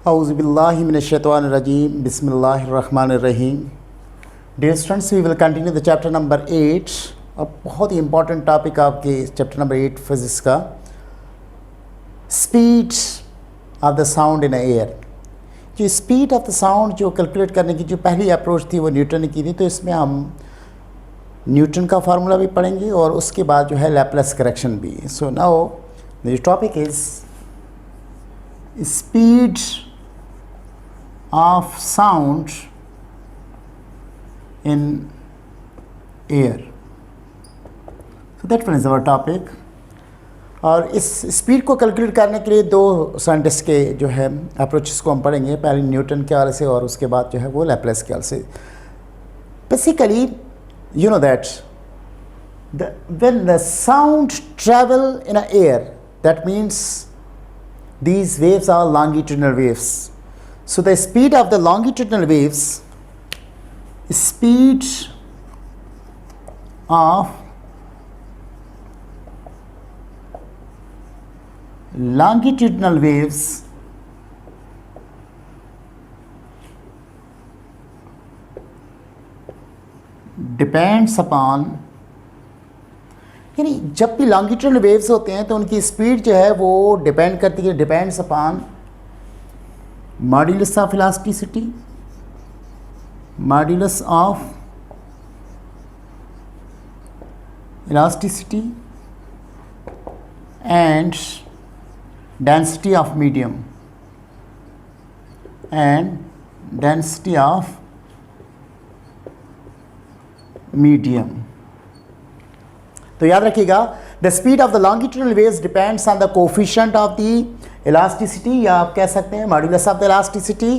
Auzubillahiminash-shaytanir-rajim. Bismillahir-rahmanir-rahim. Dear students, we will continue the chapter number 8. अब बहुत ही important topic आपके chapter number 8 physics का, speed of the sound in air. जो speed of the sound जो calculate करने की जो पहली अप्रोच थी वो न्यूटन ने की थी, तो इसमें हम न्यूटन का फार्मूला भी पढ़ेंगे और उसके बाद जो है लैपलेस करेक्शन भी। So now the topic is speed of sound in air. So that one is our topic. और इस स्पीड को कैलकुलेट करने के लिए दो साइंटिस्ट के जो है अप्रोचेस को हम पढ़ेंगे, पहले न्यूटन के वाले से और उसके बाद जो है वो लैपलेस के वाले से। Basically you know that when the sound travel in a air, that means these waves are longitudinal waves. So the speed of the longitudinal waves, speed of longitudinal waves depends upon, यानी जब भी longitudinal waves होते हैं तो उनकी speed जो है वो डिपेंड करती है, depends upon modulus of elasticity, modulus of elasticity and density of medium and density of medium. तो याद रखिएगा, the speed of the longitudinal waves depends on the coefficient of the elasticity, या आप कह सकते हैं modulus of the elasticity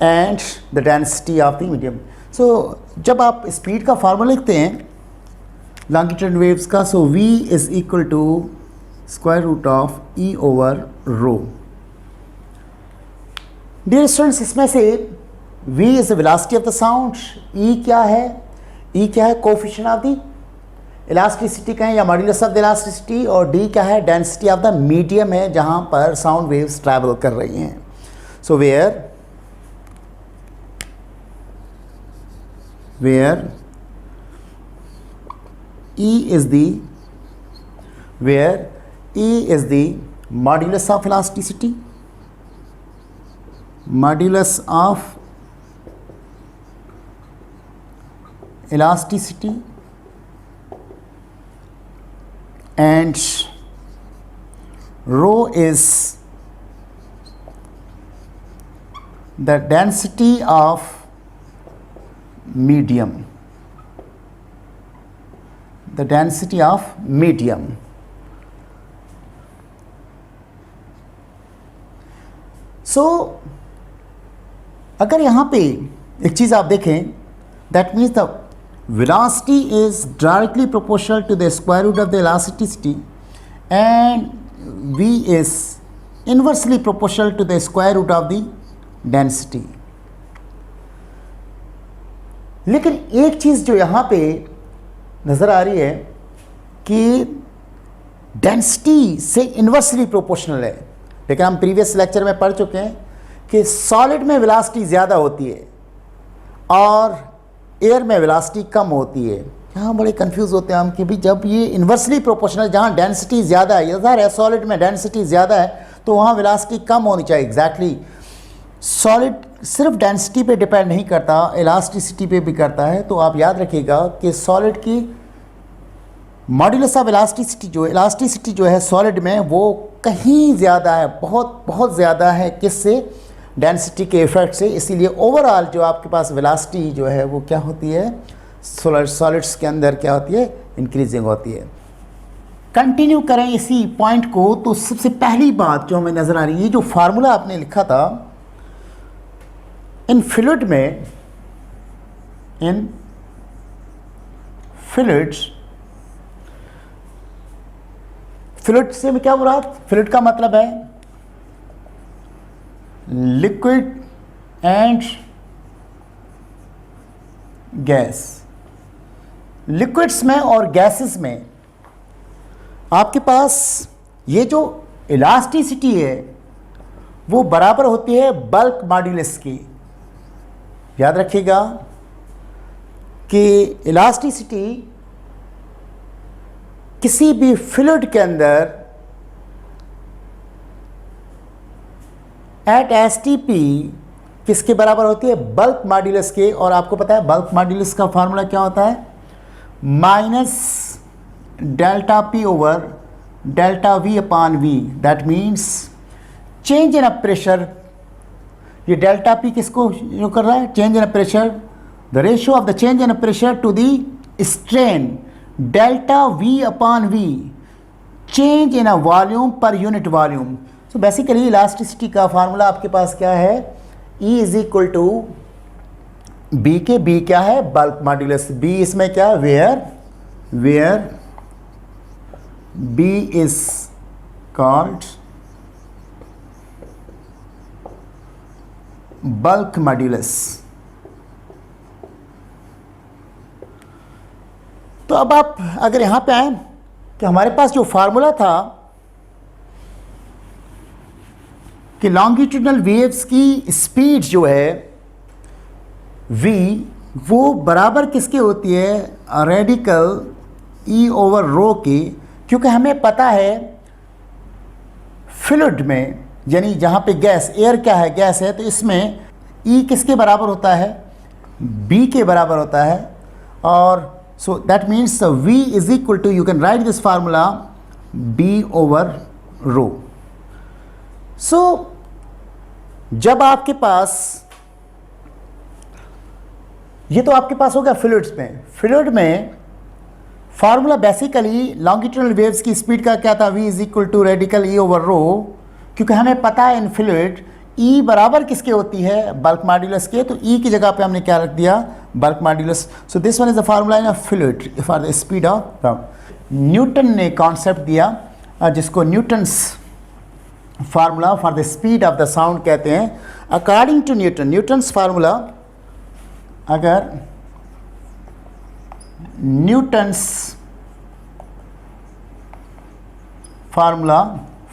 and the density of the medium. So जब आप स्पीड का फार्मूला लिखते हैं लॉन्गिट्यूडनल वेव्स का, so v is equal to square root of e over rho. Dear students, इसमें से v is the velocity of the sound, e क्या है, कोफिशिएंट ऑफ द इलास्टिसिटी का है या मॉड्यूलस ऑफ द इलास्टिसिटी, और d क्या है, डेंसिटी ऑफ द मीडियम है जहां पर साउंड वेव्स ट्रैवल कर रही हैं। So where E is the modulus of elasticity, modulus of elasticity, and rho is the density of medium, the density of medium. So अगर यहाँ पे एक चीज़ आप देखें, that means the velocity is directly proportional to the square root of the elasticity and v is inversely proportional to the square root of the density. लेकिन एक चीज़ जो यहाँ पे नज़र आ रही है कि डेंसिटी से इन्वर्सली प्रोपोर्शनल है, लेकिन हम प्रीवियस लेक्चर में पढ़ चुके हैं कि सॉलिड में वेलोसिटी ज़्यादा होती है और एयर में वेलोसिटी कम होती है। यहाँ बड़े कंफ्यूज होते हैं हम कि भाई जब ये इन्वर्सली प्रोपोर्शनल, जहाँ डेंसिटी ज़्यादा है, ज़ाहिर है सॉलिड में डेंसिटी ज़्यादा है तो वहाँ वेलोसिटी कम होनी चाहिए। एग्जैक्टली सॉलिड सिर्फ डेंसिटी पे डिपेंड नहीं करता, इलास्टिसिटी पे भी करता है। तो आप याद रखिएगा कि सॉलिड की मॉड्यूलस ऑफ इलास्टिसिटी जो है सॉलिड में वो कहीं ज़्यादा है, बहुत ज़्यादा है, किससे, डेंसिटी के इफेक्ट से। इसीलिए ओवरऑल जो आपके पास वेलोसिटी जो है वो क्या होती है, सॉलिड्स के अंदर क्या होती है, इंक्रीजिंग होती है। कंटिन्यू करें इसी पॉइंट को, तो सबसे पहली बात जो हमें नज़र आ रही है, ये जो फार्मूला आपने लिखा था इन फ्लूइड में, इन फ्लूइड से में क्या मुराद, फ्लूइड का मतलब है लिक्विड एंड गैस। लिक्विड्स में और गैसेस में आपके पास ये जो इलास्टिसिटी है वो बराबर होती है बल्क मॉड्यूलस की। याद रखिएगा कि इलास्टिसिटी किसी भी फ्लूइड के अंदर एट एसटीपी किसके बराबर होती है? बल्क मॉड्यूलस के। और आपको पता है बल्क मॉड्यूलस का फार्मूला क्या होता है? Minus delta P over delta V upon V. That means change in pressure. ये डेल्टा पी किसको जो कर रहा है? Change in pressure, the ratio of the change in pressure to the strain, delta V upon V, change in a volume per unit volume. So basically elasticity का formula आपके पास क्या है? E is equal to B K, B क्या है? Bulk modulus. B इसमें क्या? Where B is called bulk modulus. तो अब आप अगर यहां पे आए कि हमारे पास जो फार्मूला था कि लॉन्गिट्यूडनल वेव्स की स्पीड जो है v, वो बराबर किसके होती है? रेडिकल E ओवर रो की। क्योंकि हमें पता है फ्लूइड में, यानी जहाँ पे गैस, एयर क्या है? गैस है, तो इसमें E किसके बराबर होता है? B के बराबर होता है। और so that means V is equal to, you can write this formula B over rho. So जब आपके पास, ये तो आपके पास हो गया फ्लूइड्स में। फ्लूइड में फार्मूला बेसिकली लॉन्गिट्यूडनल वेव्स की स्पीड का क्या था? V is equal to radical E over rho. क्योंकि हमें पता है इन फ्लूइड E बराबर किसके होती है? बल्क मॉड्यूलस के। तो E की जगह पे हमने क्या रख दिया? Bulk modulus. So this one is the formula in a fluid for the speed of sound. Newton ने कॉन्सेप्ट दिया जिसको Newton's formula for the speed of the sound कहते हैं। According to Newton, Newton's formula, अगर Newton's formula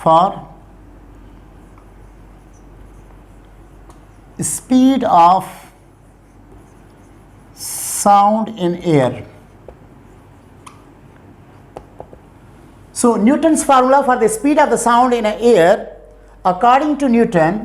for speed of sound in air. So Newton's formula for the speed of the sound in air, according to Newton,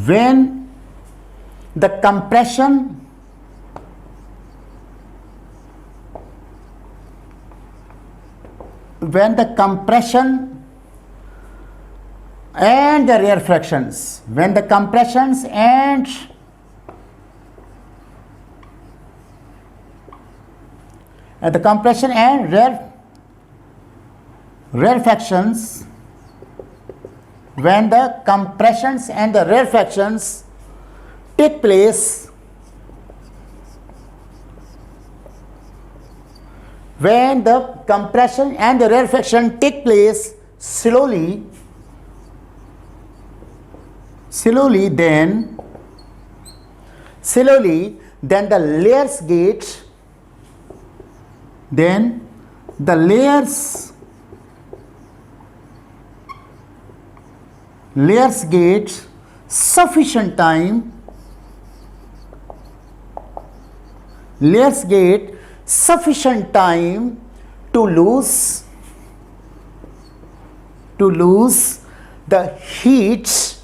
when the compression and the rarefactions, when the compressions and the compression and rarefactions, when the compressions and the rarefactions take place, when the compression and the rarefaction take place slowly, then the layers get sufficient time to lose the heat,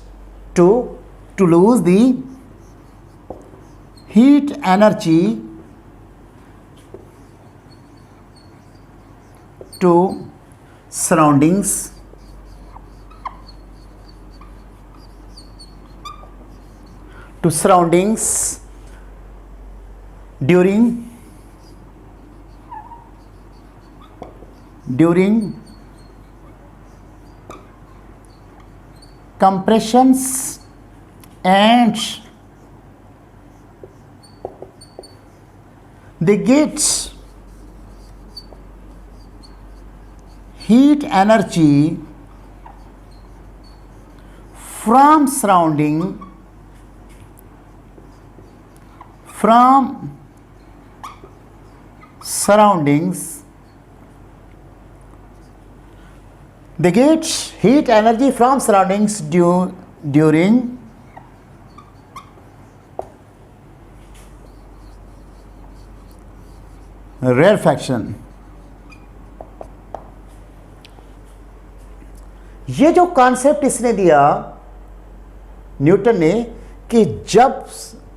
to lose the heat energy to surroundings during compressions and they get heat energy from surrounding from surroundings, they get heat energy from surroundings during rarefaction. ये जो concept इसने दिया Newton ने कि जब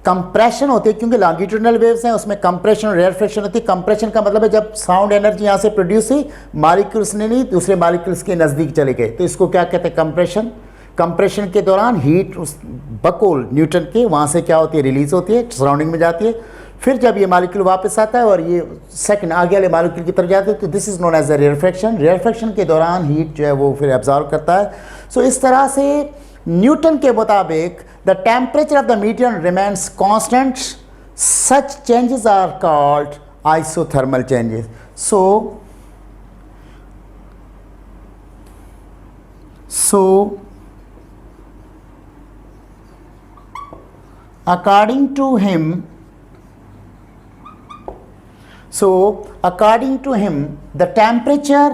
compression होती है, क्योंकि लॉन्गिट्यूडनल वेव्स हैं उसमें कंप्रेशन और रेयरफेक्शन होती है। कंप्रेशन का मतलब है जब साउंड एनर्जी यहाँ से प्रोड्यूस हुई, मॉलिक्यूल्स ने नहीं दूसरे मॉलिक्यूल्स के नज़दीक चले गए, तो इसको क्या कहते हैं, कंप्रेशन। कंप्रेशन के दौरान हीट उस बकोल न्यूटन के वहाँ से क्या होती है, रिलीज होती है, सराउंडिंग में जाती है। फिर जब ये मॉलिक्यूल वापस आता है और ये सेकंड आगे वाले मॉलिक्यूल की तरफ जाते हैं, तो this is known as a rarefaction. Rarefaction के दौरान हीट जो है वो फिर एब्जॉर्ब करता है। सो इस तरह से न्यूटन के मुताबिक the temperature of the medium remains constant, such changes are called isothermal changes. So according to him, the temperature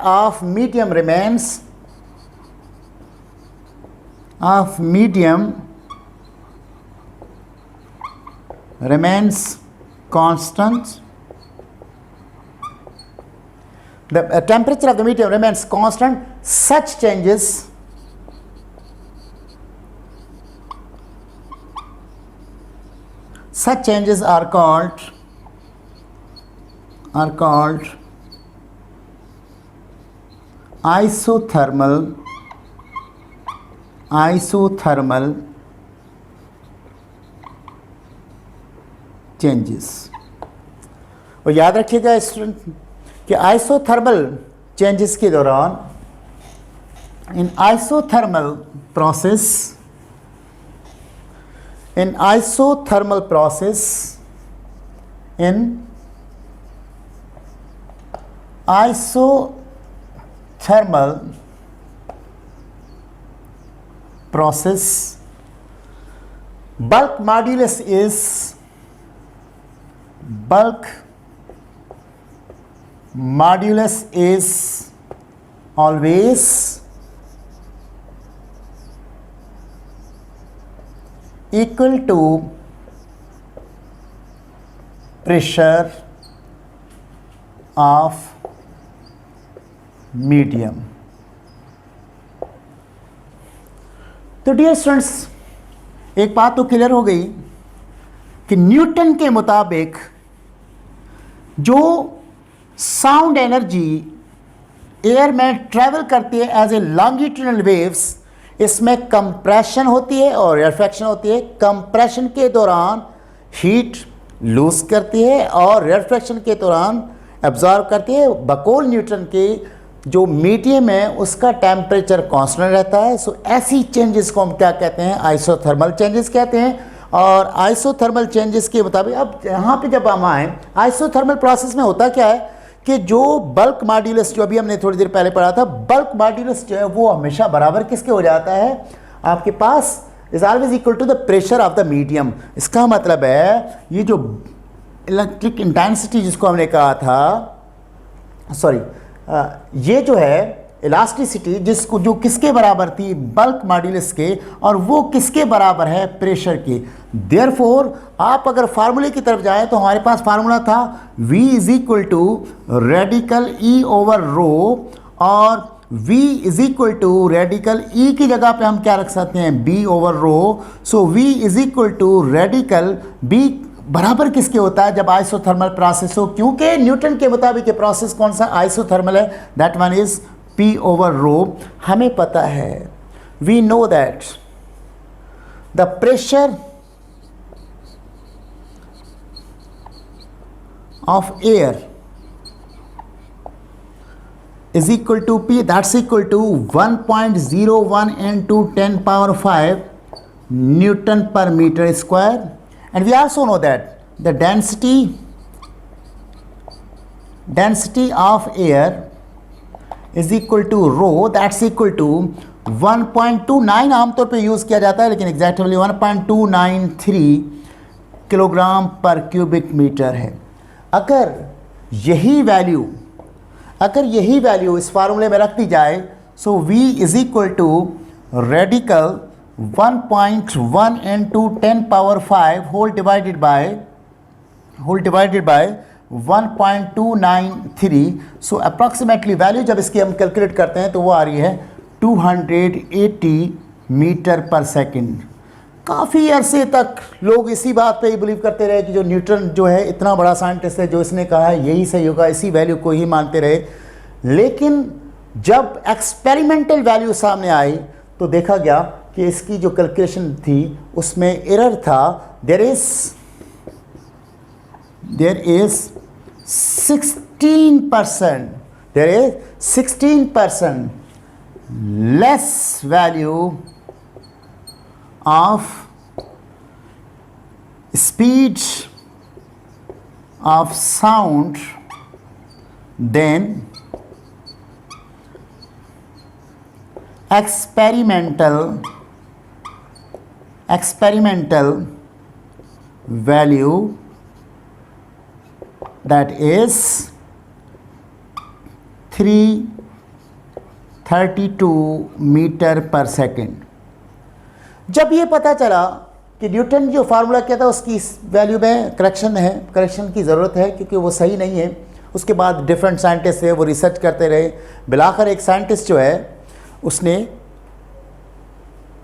of medium remains constant. The temperature of the medium remains constant. Such changes are called isothermal changes. और याद रखिएगा student कि isothermal changes के दौरान in isothermal process bulk modulus is always equal to pressure of medium। तो dear students, एक बात तो क्लियर हो गई कि न्यूटन के मुताबिक जो साउंड एनर्जी एयर में ट्रैवल करती है एज ए लॉन्गिट्यूडनल वेव्स, इसमें कंप्रेशन होती है और रेयरफेक्शन होती है। कंप्रेशन के दौरान हीट लूज करती है और रेयरफेक्शन के दौरान एब्जॉर्ब करती है। बकौल न्यूटन के जो मीडियम है उसका टेम्परेचर कांस्टेंट रहता है। सो ऐसी चेंजेस को हम क्या कहते हैं, आइसोथर्मल चेंजेस कहते हैं। और आइसोथर्मल चेंजेस के मुताबिक अब यहाँ पे जब हम आए, आइसोथर्मल प्रोसेस में होता क्या है कि जो बल्क मॉड्यूलस जो अभी हमने थोड़ी देर पहले पढ़ा था, बल्क मॉड्यूलस जो है वो हमेशा बराबर किसके हो जाता है, आपके पास is always equal to the pressure of the medium. इसका मतलब है ये जो इलेक्ट्रिक इंटेंसिटी जिसको हमने कहा था, ये जो है इलास्टिसिटी जिसको जो किसके बराबर थी, बल्क मॉड्यूलस के, और वो किसके बराबर है, प्रेशर के। देयरफॉर आप अगर फार्मूले की तरफ जाएं तो हमारे पास फार्मूला था V is equal to radical E over rho, और V is equal to radical E की जगह पे हम क्या रख सकते हैं, B over rho. So V is equal to radical B बराबर किसके होता है जब आइसोथर्मल प्रोसेस हो, क्योंकि न्यूटन के मुताबिक ये प्रोसेस कौन सा आइसोथर्मल है, that one is P over rho. हमें पता है, we know that the pressure of air is equal to P, that's equal to 1.01 into 10 power 5 Newton per meter square. And we also know that the density density of air is equal to rho, that's equal to 1.29 आमतौर पे use किया जाता है, लेकिन exactly 1.293 kilogram per cubic metre है। अगर यही value इस फार्मूले में रख दी जाए, सो V is equal to radical 1.1 into 10 power 5 whole divided by 1.293। So approximately value जब इसकी हम कैलकुलेट करते हैं तो वो आ रही है 280 मीटर पर सेकेंड। काफ़ी अरसे तक लोग इसी बात पे ही बिलीव करते रहे कि जो न्यूटन जो है इतना बड़ा साइंटिस्ट है, जो इसने कहा है यही सही होगा, इसी वैल्यू को ही मानते रहे। लेकिन जब एक्सपेरिमेंटल वैल्यू सामने आई तो देखा गया कि इसकी जो कैलकुलेशन थी उसमें एरर था। There is 16% less value of speed of sound than experimental value, that is 332 metre पर सेकेंड। जब ये पता चला कि न्यूटन जो फार्मूला किया था उसकी वैल्यू में करेक्शन की ज़रूरत है क्योंकि वो सही नहीं है, उसके बाद डिफरेंट साइंटिस्ट है वो रिसर्च करते रहे। बिलाकर एक साइंटिस्ट जो है उसने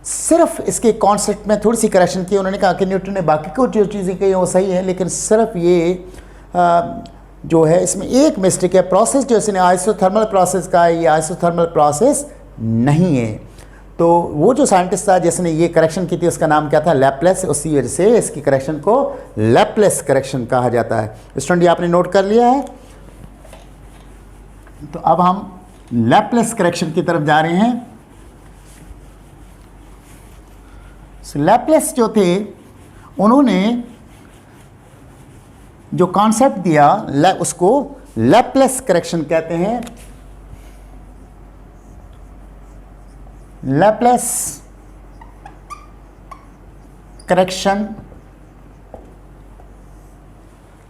सिर्फ इसके कॉन्सेप्ट में थोड़ी सी करेक्शन की। उन्होंने कहा कि न्यूटन ने बाकी को जो चीज़ें कही वो सही है, लेकिन सिर्फ ये जो है इसमें एक मिस्टेक है। प्रोसेस जो इसने आइसोथर्मल प्रोसेस का है, ये आइसोथर्मल प्रोसेस नहीं है। तो वो जो साइंटिस्ट था जिसने ये करेक्शन की थी उसका नाम क्या था? लैप्लेस। उसी वजह से इसकी करेक्शन को लैप्लेस करेक्शन कहा जाता है। स्टूडेंट ये आपने नोट कर लिया है। तो अब हम लैप्लेस करेक्शन की तरफ जा रहे हैं। लैप्लेस जो थे उन्होंने जो कॉन्सेप्ट दिया उसको लैप्लेस करेक्शन कहते हैं। लैप्लेस करेक्शन,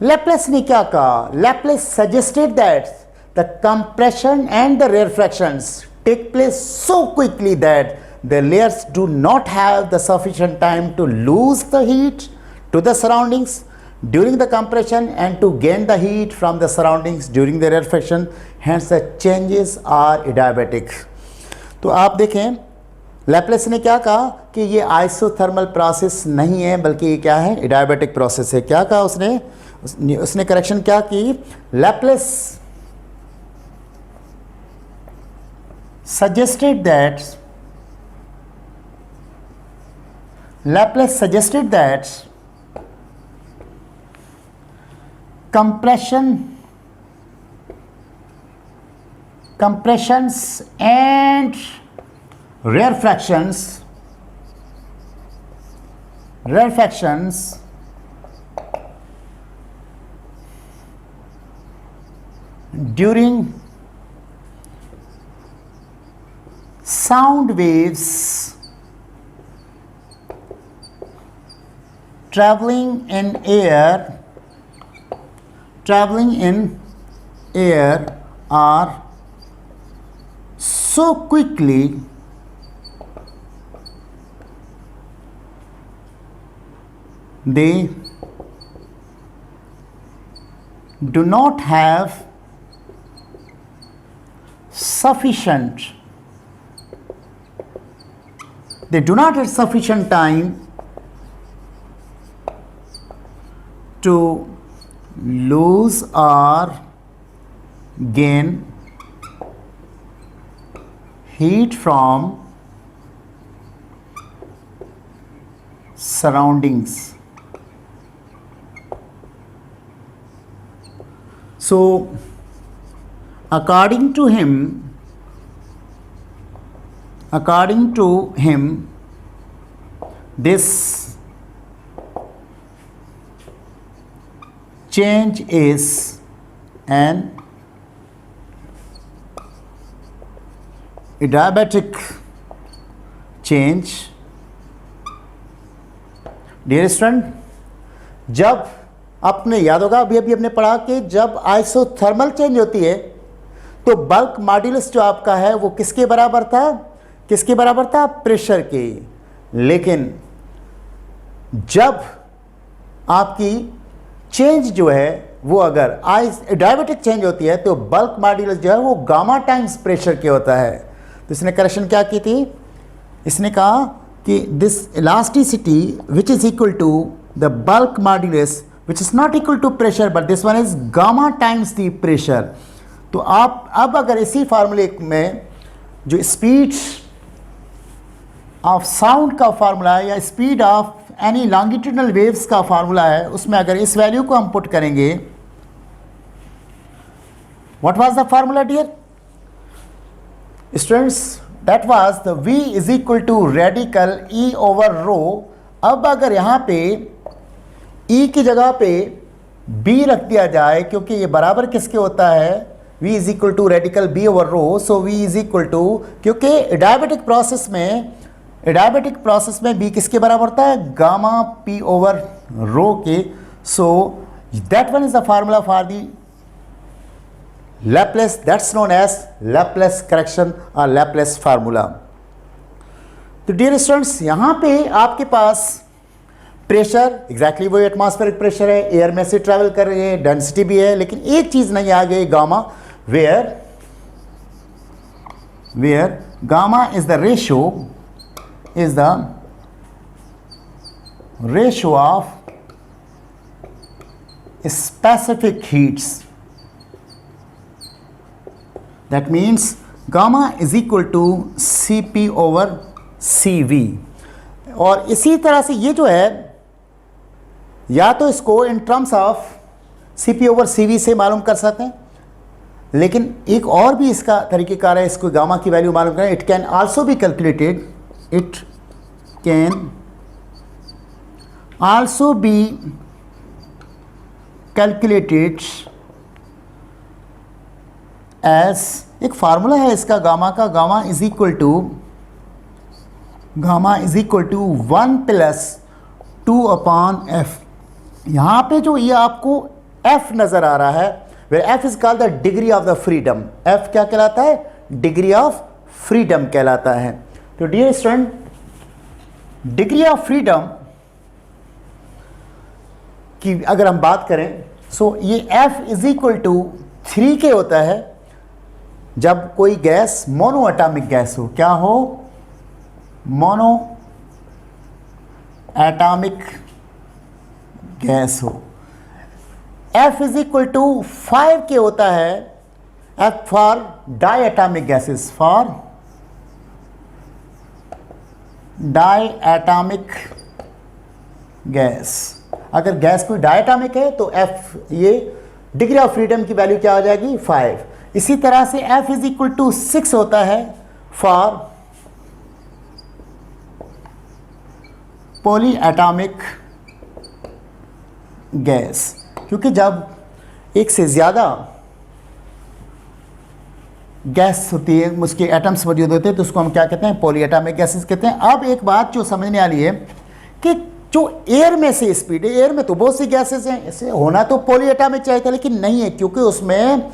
लैप्लेस ने क्या कहा? Laplace suggested that the compression and the rarefactions take place so quickly that the layers do not have the sufficient time to lose the heat to the surroundings during the compression and to gain the heat from the surroundings during the rarefaction, hence the changes are adiabatic। तो आप देखें Laplace ने क्या कहा कि ये isothermal process नहीं है बल्कि ये क्या है? एडियाबैटिक प्रोसेस है। क्या कहा उसने करेक्शन क्या की? Laplace suggested that compressions and rarefactions during sound waves traveling in air are so quickly they do not have sufficient time to lose or gain heat from surroundings। So according to him this change is an adiabatic change, dear student, जब आपने याद होगा अभी अभी हमने पढ़ा कि जब आइसोथर्मल चेंज होती है तो बल्क मॉड्यूलस जो आपका है वो किसके बराबर था, किसके बराबर था, प्रेशर के। लेकिन जब आपकी चेंज जो है वो अगर डायबिटिक चेंज होती है तो बल्क मॉड्यूलस जो है वो गामा टाइम्स प्रेशर के होता है। तो इसने करेक्शन क्या की थी, इसने कहा कि this elasticity which is equal to the bulk modulus which is not equal to pressure but this one is gamma times the pressure. तो आप अब अगर इसी फार्मूले में जो स्पीड ऑफ साउंड का फार्मूला है या speed of any longitudinal waves का फार्मूला है उसमें अगर इस वैल्यू को हम पुट करेंगे, what was the formula dear students, that was the v is equal to radical e over रो। अब अगर यहाँ पे e की जगह पे b रख दिया जाए क्योंकि ये बराबर किसके होता है, v is equal to radical b over rho, so v is equal to, क्योंकि डायबिटिक प्रोसेस में b किसके बराबर होता है, गामा p ओवर रो के। So that one is the formula for the Laplace, that's known as Laplace correction or Laplace formula. तो dear students यहाँ पे आपके पास प्रेशर एग्जैक्टली वही एटमॉस्फेरिक प्रेशर है, एयर में से ट्रैवल कर रही है, डेंसिटी भी है, लेकिन एक चीज़ नहीं आ गई gamma, where gamma is the ratio of specific heats. That means gamma is equal to Cp over Cv। और इसी तरह से ये जो है या तो इसको in terms of Cp over Cv से मालूम कर सकते हैं, लेकिन एक और भी इसका तरीक़ेकार है इसको गामा की वैल्यू मालूम करें। It can also be calculated, it can also be calculated as, एक फार्मूला है इसका गामा का, gamma is equal to 1 plus 2 upon F. यहाँ पे जो ये आपको एफ नज़र आ रहा है, where F is called the degree of the freedom. F क्या कहलाता है, डिग्री ऑफ फ्रीडम कहलाता है। तो dear student, degree of freedom की अगर हम बात करें, सो ये एफ इज इक्वल टू 3 के होता है जब कोई गैस मोनो एटॉमिक गैस हो। क्या हो, मोनो एटॉमिक गैस हो। F इज इक्वल टू 5 के होता है, F for diatomic gases, for diatomic gas. अगर गैस कोई डाई एटॉमिक है तो F, ये डिग्री ऑफ फ्रीडम की वैल्यू क्या हो जाएगी, 5। इसी तरह से F इज इक्वल टू 6 होता है फॉर पॉली एटॉमिक गैस, क्योंकि जब एक से ज़्यादा गैस होती है, उसके एटम्स मौजूद होते हैं, तो उसको हम क्या कहते हैं, पॉली एटॉमिक गैसेस कहते हैं। अब एक बात जो समझने वाली है कि जो एयर में से स्पीड है, एयर में तो बहुत सी गैसेस हैं, इसे होना तो पॉली एटॉमिक चाहिए था, लेकिन नहीं है, क्योंकि उसमें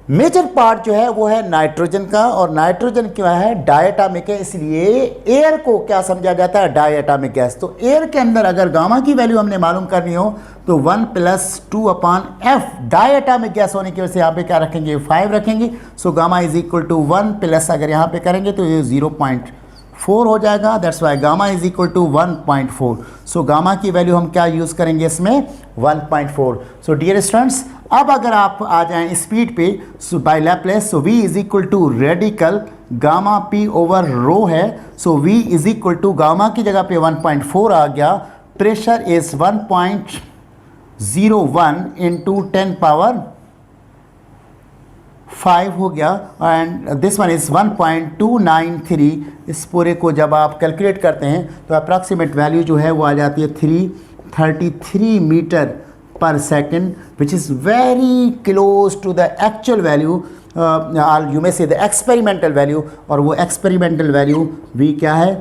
मेजर पार्ट जो है वो है नाइट्रोजन का, और नाइट्रोजन क्या है, डायएटॉमिक है, इसलिए एयर को क्या समझा जाता है, डायएटॉमिक गैस। तो एयर के अंदर अगर गामा की वैल्यू हमने मालूम करनी हो तो 1 प्लस 2 अपॉन एफ, डायएटॉमिक गैस होने की वजह से यहाँ पे क्या रखेंगे, 5 रखेंगे। सो gamma is equal to 1 plus, अगर यहाँ पे करेंगे तो ये 0.4 हो जाएगा, that's why gamma is equal to 1.4। सो गामा की वैल्यू हम क्या यूज़ करेंगे इसमें, 1.4। सो डियर स्टूडेंट्स, अब अगर आप आ जाएं स्पीड पे, so by Laplace, so v is equal to radical gamma p over rho है। So v is equal to gamma की जगह पे 1.4 आ गया, प्रेशर इज 1.01 इंटू 10 पावर 5 हो गया, एंड दिस वन इज़ 1.293। इस पूरे को जब आप कैलकुलेट करते हैं तो अप्रॉक्सीमेट वैल्यू जो है वो आ जाती है 333 metre per second, which is very close to the actual value, or you may say the experimental value, और वो experimental value v क्या है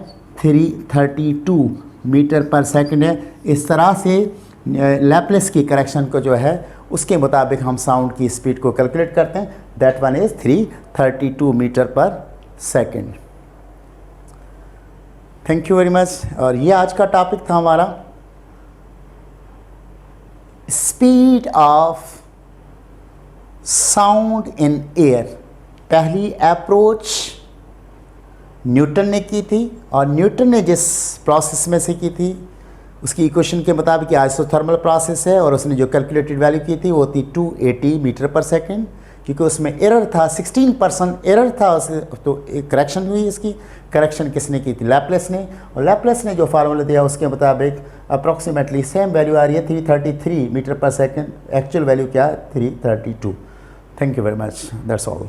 332 मीटर पर सेकंड है। इस तरह से लैप्लेस की करेक्शन को जो है उसके मुताबिक हम साउंड की स्पीड को कैलकुलेट करते हैं। दैट वन इज 332 मीटर पर second. Thank you very much. और ये आज का टॉपिक था हमारा speed of sound in air. पहली अप्रोच न्यूटन ने की थी, और न्यूटन ने जिस प्रोसेस में से की थी उसकी इक्वेशन के मुताबिक आइसोथर्मल प्रोसेस है, और उसने जो कैलकुलेटेड वैल्यू की थी वो थी 280 मीटर पर सेकेंड। क्योंकि उसमें एरर था, 16% एरर था, उसे तो एक करेक्शन हुई। इसकी करेक्शन किसने की थी? लैप्लेस ने। और लैप्लेस ने जो फार्मूला दिया उसके मुताबिक अप्रॉक्सीमेटली सेम वैल्यू आ रही है 333 मीटर पर सेकेंड। एक्चुअल वैल्यू क्या? 332। Thank you very much. That's all.